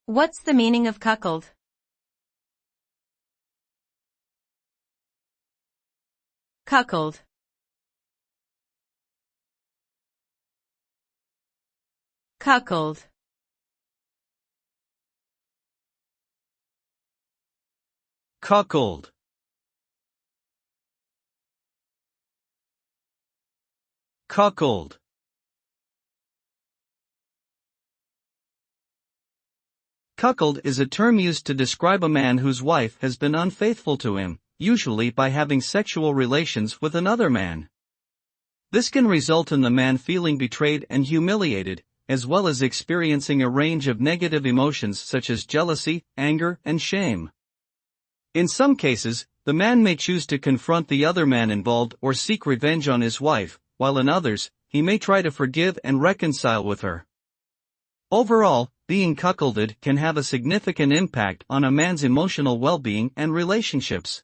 What's the meaning of cuckold? Cuckold. Cuckold. Cuckold. Cuckold. Cuckold is a term used to describe a man whose wife has been unfaithful to him, usually by having sexual relations with another man. This can result in the man feeling betrayed and humiliated, as well as experiencing a range of negative emotions such as jealousy, anger, and shame. In some cases, the man may choose to confront the other man involved or seek revenge on his wife, while in others, he may try to forgive and reconcile with her. Overall, being cuckolded can have a significant impact on a man's emotional well-being and relationships.